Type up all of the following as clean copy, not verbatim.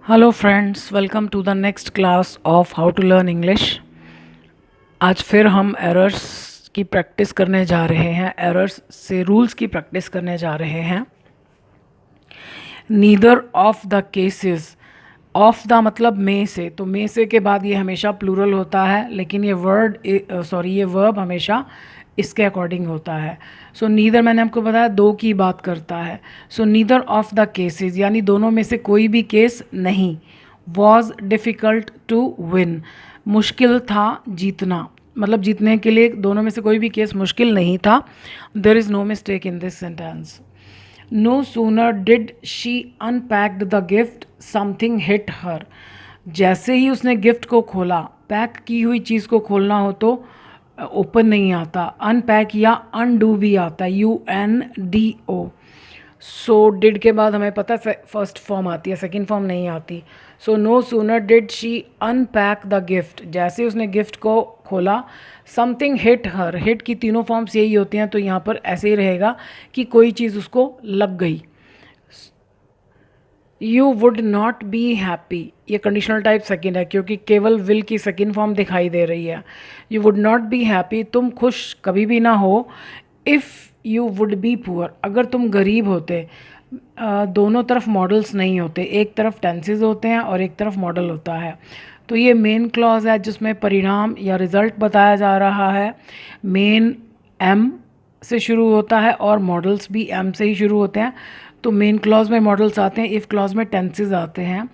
Hello friends, welcome to the next class of how to learn English. आज फिर हम errors की practice करने जा रहे हैं। एरर्स से रूल्स की प्रैक्टिस करने जा रहे हैं। Neither of the cases, of the मतलब में से, तो में से के बाद ये हमेशा प्लूरल होता है, लेकिन ये वर्ब हमेशा इसके अकॉर्डिंग होता है। सो नीदर मैंने आपको बताया दो की बात करता है। सो नीदर ऑफ द केसेस यानी दोनों में से कोई भी केस नहीं। वॉज डिफ़िकल्ट टू विन, मुश्किल था जीतना, मतलब जीतने के लिए दोनों में से कोई भी केस मुश्किल नहीं था। There is no mistake in this sentence. No sooner did she unpacked the gift something hit her, जैसे ही उसने गिफ्ट को खोला, पैक की हुई चीज़ को खोलना हो तो ओपन नहीं आता, अनपैक या अनडू भी आता है, UNDO। सो डिड के बाद हमें पता है फर्स्ट फॉर्म आती है, सेकंड फॉर्म नहीं आती। So no sooner did she unpack the gift, जैसे उसने गिफ्ट को खोला, समथिंग हिट हर, हिट की तीनों फॉर्म्स यही होती हैं, तो यहाँ पर ऐसे ही रहेगा कि कोई चीज़ उसको लग गई। You would not be happy, ये कंडीशनल टाइप सेकंड है क्योंकि केवल विल की सेकंड फॉर्म दिखाई दे रही है। You would not be happy, तुम खुश कभी भी ना हो। If you would be poor, अगर तुम गरीब होते। दोनों तरफ मॉडल्स नहीं होते, एक तरफ टेंसेज होते हैं और एक तरफ मॉडल होता है। तो ये मेन क्लॉज है जिसमें परिणाम या रिज़ल्ट बताया जा रहा है। मेन एम से शुरू होता है और मॉडल्स भी एम से ही शुरू होते हैं। तो मेन क्लॉज में मॉडल्स आते हैं, इफ़ क्लॉज में टेंसेज आते हैं।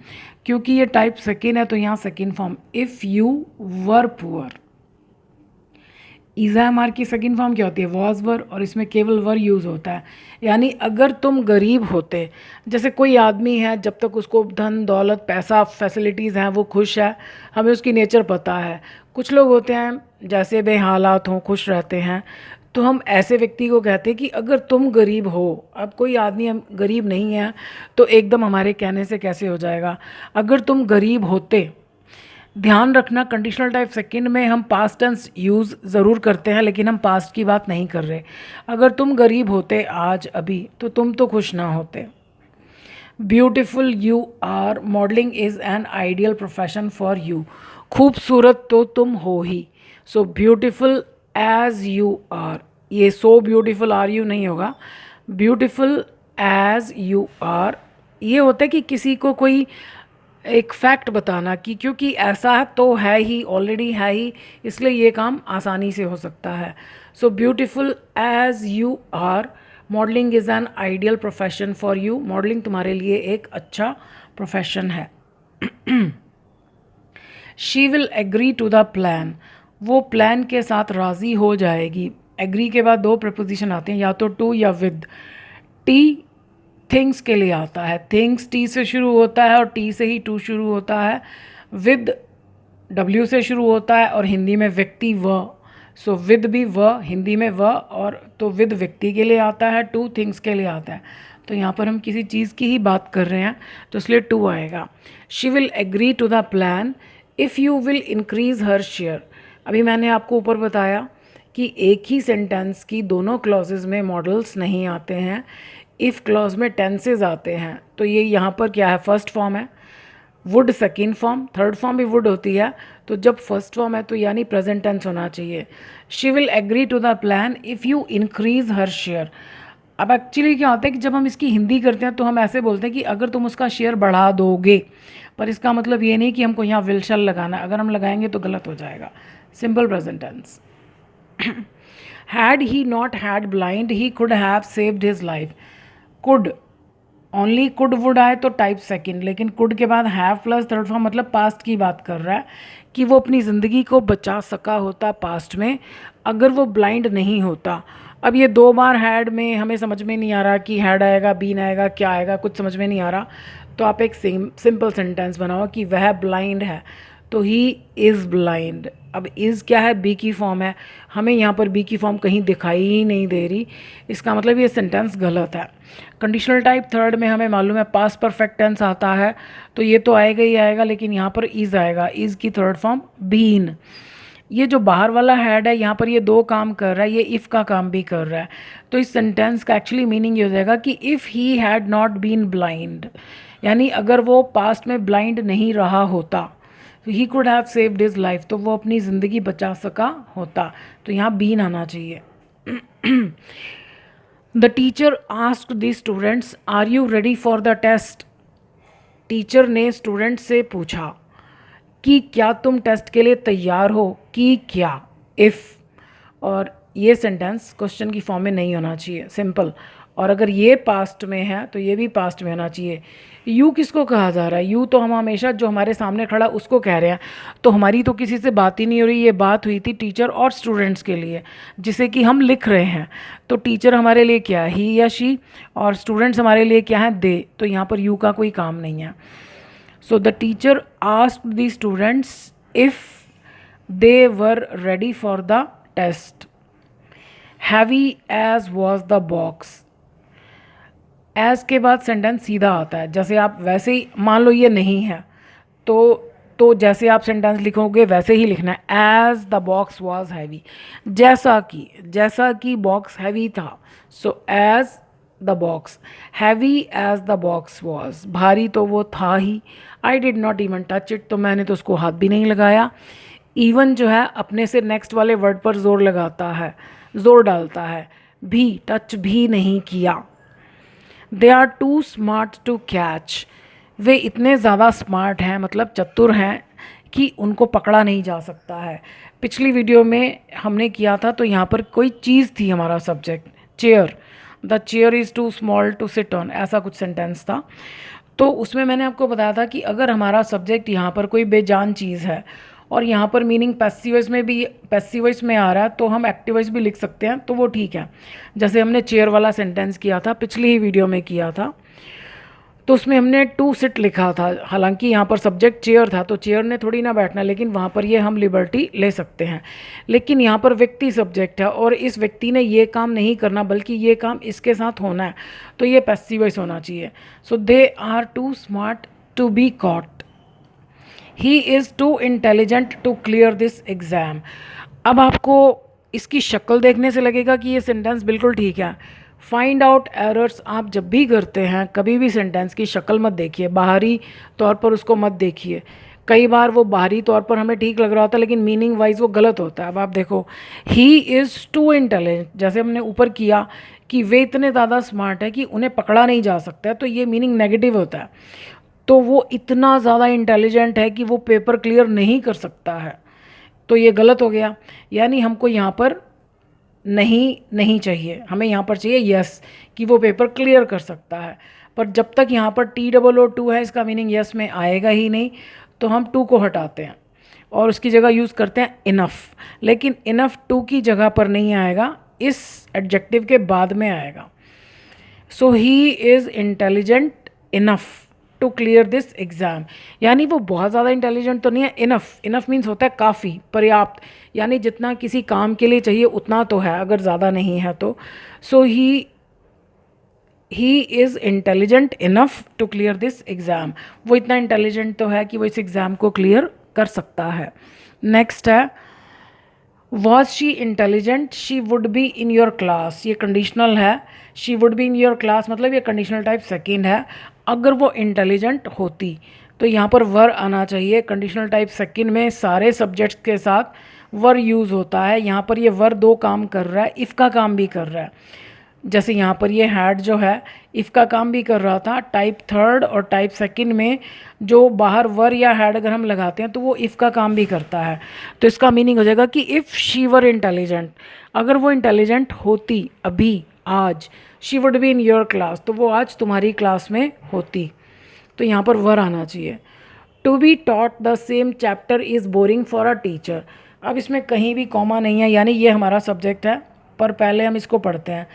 क्योंकि ये टाइप सेकेंड है तो यहाँ second form, if you were poor. इज़ामार की सेकेंड फॉर्म क्या होती है, वॉज वर, और इसमें केवल वर यूज़ होता है। यानी अगर तुम गरीब होते, जैसे कोई आदमी है जब तक उसको धन दौलत पैसा फैसिलिटीज़ हैं वो खुश है, हमें उसकी नेचर पता है। कुछ लोग होते हैं जैसे बेहालात हों खुश रहते हैं, तो हम ऐसे व्यक्ति को कहते हैं कि अगर तुम गरीब हो। अब कोई आदमी हम गरीब नहीं है तो एकदम हमारे कहने से कैसे हो जाएगा, अगर तुम गरीब होते। ध्यान रखना कंडीशनल टाइप सेकंड में हम पास्ट टेंस यूज़ ज़रूर करते हैं, लेकिन हम पास्ट की बात नहीं कर रहे। अगर तुम गरीब होते आज अभी तो तुम तो खुश ना होते। Beautiful you are, modelling is an ideal profession for you, खूबसूरत तो तुम हो ही। So beautiful as you are, ये सो ब्यूटिफुल आर यू नहीं होगा, ब्यूटिफुल एज यू आर। ये होता है कि किसी को कोई एक फैक्ट बताना कि क्योंकि ऐसा है तो है ही, ऑलरेडी है ही, इसलिए ये काम आसानी से हो सकता है। So beautiful as you are, modelling is an ideal profession for you, modelling तुम्हारे लिए एक अच्छा प्रोफेशन है। She will agree to the plan, वो प्लान के साथ राज़ी हो जाएगी। एग्री के बाद दो प्रपोजिशन आते हैं, या तो टू या विद। टी थिंग्स के लिए आता है, थिंग्स टी से शुरू होता है और टी से ही टू शुरू होता है। विद डब्ल्यू से शुरू होता है और हिंदी में व्यक्ति व। सो विद भी व, हिंदी में व, और तो विद व्यक्ति के लिए आता है, टू थिंग्स के लिए आता है। तो यहाँ पर हम किसी चीज़ की ही बात कर रहे हैं तो इसलिए टू आएगा। She will agree to the plan if you will increase her share. अभी मैंने आपको ऊपर बताया कि एक ही सेंटेंस की दोनों क्लॉजेज़ में मॉडल्स नहीं आते हैं, इफ़ क्लॉज में टेंसेज आते हैं। तो ये यहाँ पर क्या है, फर्स्ट फॉर्म है, would second form, third form भी वुड होती है। तो जब फर्स्ट फॉर्म है तो यानी प्रेजेंट टेंस होना चाहिए। She will agree to the plan if you increase her share. अब एक्चुअली क्या होता है कि जब हम इसकी हिंदी करते हैं तो हम ऐसे बोलते हैं कि अगर तुम उसका शेयर बढ़ा दोगे, पर इसका मतलब ये नहीं कि हमको यहाँ विल शैल लगाना, अगर हम लगाएंगे तो गलत हो जाएगा। Simple present tense. Had he not had blind he could have saved his life. Could, only could would आए तो टाइप सेकंड, लेकिन कुड के बाद हैव प्लस थर्ड फॉर्म मतलब पास्ट की बात कर रहा है कि वो अपनी ज़िंदगी को बचा सका होता पास्ट में अगर वो ब्लाइंड नहीं होता। अब ये दो बार हैड में हमें समझ में नहीं आ रहा कि हैड आएगा बीन आएगा क्या आएगा, कुछ समझ में नहीं आ रहा। तो आप एक सिंपल सेंटेंस बनाओ कि वह ब्लाइंड है, तो ही इज़ ब्लाइंड। अब इज़ क्या है, बी की फॉर्म है, हमें यहाँ पर बी की फॉर्म कहीं दिखाई ही नहीं दे रही, इसका मतलब ये सेंटेंस गलत है। कंडीशनल टाइप थर्ड में हमें मालूम है पास्ट परफेक्ट टेंस आता है, तो ये तो आएगा ही आएगा, लेकिन यहाँ पर इज़ आएगा, इज़ की थर्ड फॉर्म बीन। ये जो बाहर वाला हैड है यहाँ पर ये दो काम कर रहा है, ये इफ़ का काम भी कर रहा है। तो इस सेंटेंस का एक्चुअली मीनिंग ये हो जाएगा कि if he had not been blind, यानी अगर वो पास्ट में ब्लाइंड नहीं रहा होता, तो ही could have saved his life, तो वो अपनी ज़िंदगी बचा सका होता। तो यहाँ बीन आना चाहिए। The teacher asked the students are you ready for the test. Teacher ने स्टूडेंट से पूछा कि क्या तुम टेस्ट के लिए तैयार हो, कि क्या, इफ़। और ये सेंटेंस क्वेश्चन की फॉर्म में नहीं होना चाहिए, सिंपल। और अगर ये पास्ट में है तो ये भी पास्ट में होना चाहिए। यू किसको कहा जा रहा है? यू तो हम हमेशा जो हमारे सामने खड़ा उसको कह रहे हैं। तो हमारी तो किसी से बात ही नहीं हो रही, ये बात हुई थी टीचर और स्टूडेंट्स के लिए, जिसे कि हम लिख रहे हैं। तो टीचर हमारे लिए क्या है? ही या शी, और स्टूडेंट्स हमारे लिए क्या है? दे। तो यहाँ पर यू का कोई काम नहीं है। So the teacher asked the students if they were ready for the test. Heavy as was the box. As के बाद सेंटेंस सीधा आता है। जैसे आप वैसे ही मान लो ये नहीं है, तो जैसे आप सेंटेंस लिखोगे वैसे ही लिखना है। As the box was heavy, जैसा कि बॉक्स हैवी था। So as the box, heavy as the box was, भारी तो वो था ही। I did not even touch it, तो मैंने तो उसको हाथ भी नहीं लगाया। इवन जो है अपने से नेक्स्ट वाले वर्ड पर जोर लगाता है, जोर डालता है। भी, टच भी नहीं किया। They are too smart to catch, वे इतने ज़्यादा स्मार्ट हैं, मतलब चतुर हैं, कि उनको पकड़ा नहीं जा सकता है। पिछली वीडियो में हमने किया था, तो यहाँ पर कोई चीज़ थी, हमारा subject chair. The chair is too small to sit on, ऐसा कुछ सेंटेंस था। तो उसमें मैंने आपको बताया था कि अगर हमारा सब्जेक्ट यहाँ पर कोई बेजान चीज़ है और यहाँ पर मीनिंग पैसिव वॉइस में भी, पैसिव वॉइस में आ रहा है, तो हम एक्टिव वॉइस भी लिख सकते हैं, तो वो ठीक है। जैसे हमने चेयर वाला सेंटेंस किया था, पिछली ही वीडियो में किया था, तो उसमें हमने टू सिट लिखा था। हालांकि यहाँ पर सब्जेक्ट चेयर था, तो चेयर ने थोड़ी ना बैठना, लेकिन वहाँ पर ये हम लिबर्टी ले सकते हैं। लेकिन यहाँ पर व्यक्ति सब्जेक्ट है और इस व्यक्ति ने ये काम नहीं करना, बल्कि ये काम इसके साथ होना है, तो ये पैसिव वॉइस होना चाहिए। So they are too smart to be caught, he is too intelligent to clear this exam. अब आपको इसकी शक्ल देखने से लगेगा कि ये सेंटेंस बिल्कुल ठीक है। फाइंड आउट एरर्स आप जब भी करते हैं, कभी भी सेंटेंस की शक्ल मत देखिए, बाहरी तौर पर उसको मत देखिए। कई बार वो बाहरी तौर पर हमें ठीक लग रहा होता है, लेकिन मीनिंग वाइज वो गलत होता है। अब आप देखो, ही इज़ टू इंटेलिजेंट, जैसे हमने ऊपर किया कि वे इतने ज़्यादा स्मार्ट है कि उन्हें पकड़ा नहीं जा सकता है, तो ये मीनिंग नेगेटिव होता है। तो वो इतना ज़्यादा इंटेलिजेंट है कि वो पेपर क्लियर नहीं कर सकता है, तो ये गलत हो गया। यानी हमको यहाँ पर नहीं चाहिए, हमें यहाँ पर चाहिए यस, कि वो पेपर क्लियर कर सकता है। पर जब तक यहाँ पर TOO है, इसका मीनिंग यस में आएगा ही नहीं, तो हम टू को हटाते हैं और उसकी जगह यूज़ करते हैं इनफ। लेकिन इनफ टू की जगह पर नहीं आएगा, इस एडजेक्टिव के बाद में आएगा। So he is intelligent enough to clear this exam, यानी वो बहुत ज़्यादा इंटेलिजेंट तो नहीं है। इनफ मीन्स होता है काफ़ी, पर्याप्त, यानी जितना किसी काम के लिए चाहिए उतना तो है, अगर ज़्यादा नहीं है तो। So he is intelligent enough to clear this exam, वो इतना इंटेलिजेंट तो है कि वो इस एग्ज़ाम को क्लियर कर सकता है। नेक्स्ट है, was she intelligent, she would be in your class. ये कंडीशनल है, she would be in your class मतलब ये कंडीशनल टाइप सेकेंड है। अगर वो इंटेलिजेंट होती, तो यहाँ पर वर आना चाहिए। कंडीशनल टाइप सेकेंड में सारे सब्जेक्ट्स के साथ वर यूज़ होता है। यहाँ पर ये वर दो काम कर रहा है, इफ़ का काम भी कर रहा है। जैसे यहाँ पर ये हैड जो है इफ़ का काम भी कर रहा था। टाइप थर्ड और टाइप सेकंड में जो बाहर वर या हैड अगर हम लगाते हैं तो वो इफ़ का काम भी करता है। तो इसका मीनिंग हो जाएगा कि इफ़ शी वर इंटेलिजेंट, अगर वो इंटेलिजेंट होती अभी आज, she would be in your class, तो वो आज तुम्हारी क्लास में होती। तो यहाँ पर वर आना चाहिए। To be taught the same chapter is boring for a teacher. अब इसमें कहीं भी कॉमा नहीं है, यानी ये हमारा सब्जेक्ट है, पर पहले हम इसको पढ़ते हैं।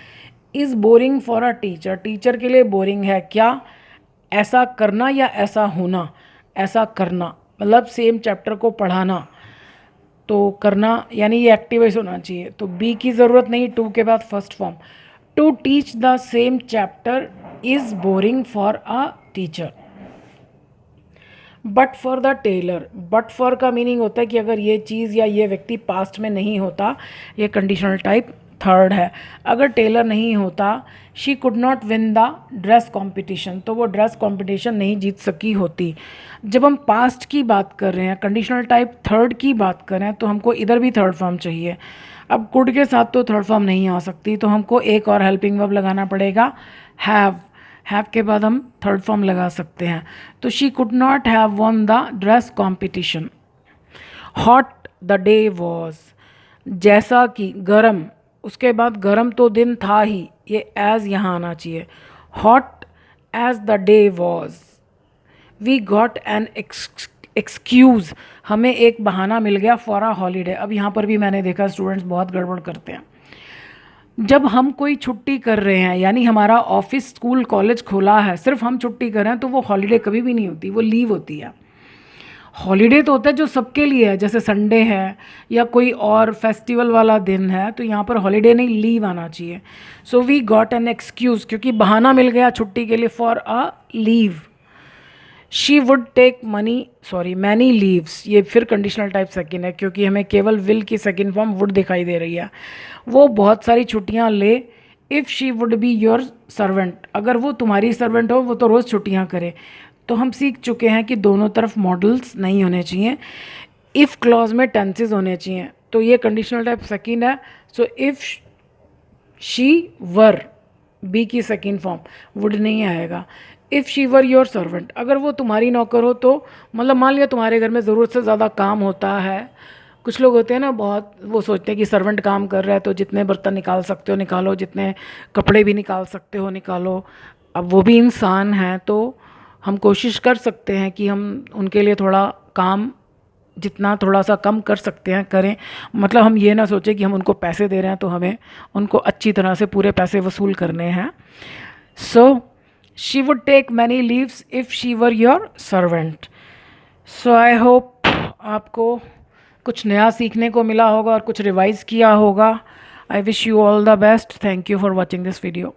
Is boring for a teacher, teacher के लिए बोरिंग है क्या? ऐसा करना या ऐसा होना? ऐसा करना मतलब सेम चैप्टर को पढ़ाना, तो करना यानी ये एक्टिव वॉइस होना चाहिए। तो बी की ज़रूरत नहीं, टू के बाद first form. To teach the same chapter is boring for a teacher. But for the tailor, but for का मीनिंग होता है कि अगर ये चीज़ या ये व्यक्ति पास्ट में नहीं होता, ये कंडीशनल टाइप थर्ड है। अगर टेलर नहीं होता, she could not win the dress competition, तो वो ड्रेस कॉम्पिटिशन नहीं जीत सकी होती। जब हम पास्ट की बात कर रहे हैं, कंडीशनल टाइप थर्ड की बात कर रहे हैं, तो हमको इधर भी थर्ड फॉर्म चाहिए। अब कुड के साथ तो थर्ड फॉर्म नहीं आ सकती, तो हमको एक और हेल्पिंग वर्ब लगाना पड़ेगा, हैव। हैव के बाद हम थर्ड फॉर्म लगा सकते हैं। तो she could not have won the dress competition. Hot the day was, जैसा कि गरम, उसके बाद गरम तो दिन था ही, ये एज यहाँ आना चाहिए। Hot as the day was. We got an excuse, हमें एक बहाना मिल गया फॉर अ हॉलीडे। अब यहाँ पर भी मैंने देखा स्टूडेंट्स बहुत गड़बड़ करते हैं। जब हम कोई छुट्टी कर रहे हैं, यानी हमारा ऑफिस स्कूल कॉलेज खुला है, सिर्फ हम छुट्टी कर रहे हैं, तो वो हॉलीडे कभी भी नहीं होती, वो लीव होती है। हॉलीडे तो होता है जो सबके लिए है, जैसे संडे है या कोई और फेस्टिवल वाला दिन है, तो यहाँ पर हॉलीडे नहीं, लीव आना चाहिए। So we got an excuse, क्योंकि बहाना मिल गया छुट्टी के लिए, for a leave. She would take many leaves, ये फिर कंडीशनल टाइप सेकंड है, क्योंकि हमें केवल विल की सेकंड फॉर्म वुड दिखाई दे रही है। वो बहुत सारी छुट्टियां ले। If she would be your servant, अगर वो तुम्हारी सर्वेंट हो, वो तो रोज़ छुट्टियां करे। तो हम सीख चुके हैं कि दोनों तरफ मॉडल्स नहीं होने चाहिए, इफ़ क्लॉज में टेंसेज होने चाहिए। तो ये कंडीशनल टाइप सेकंड है। So if she were, be की सेकंड फॉर्म, वुड नहीं आएगा। If she were your servant, अगर वो तुम्हारी नौकर हो, तो मतलब मान लिया तुम्हारे घर में ज़रूरत से ज़्यादा काम होता है। कुछ लोग होते हैं ना, बहुत वो सोचते हैं कि सर्वेंट काम कर रहा है तो जितने बर्तन निकाल सकते हो निकालो, जितने कपड़े भी निकाल सकते हो निकालो। अब वो भी इंसान हैं, तो हम कोशिश कर सकते हैं कि हम उनके लिए थोड़ा काम जितना थोड़ा सा कम कर सकते हैं करें। मतलब हम ये ना सोचें कि हम उनको पैसे दे रहे हैं तो हमें उनको अच्छी तरह से पूरे पैसे वसूल करने हैं। So she would take many leaves if she were your servant. So I hope आपको कुछ नया सीखने को मिला होगा और कुछ रिवाइज़ किया होगा। I wish you all the best. Thank you for watching this video.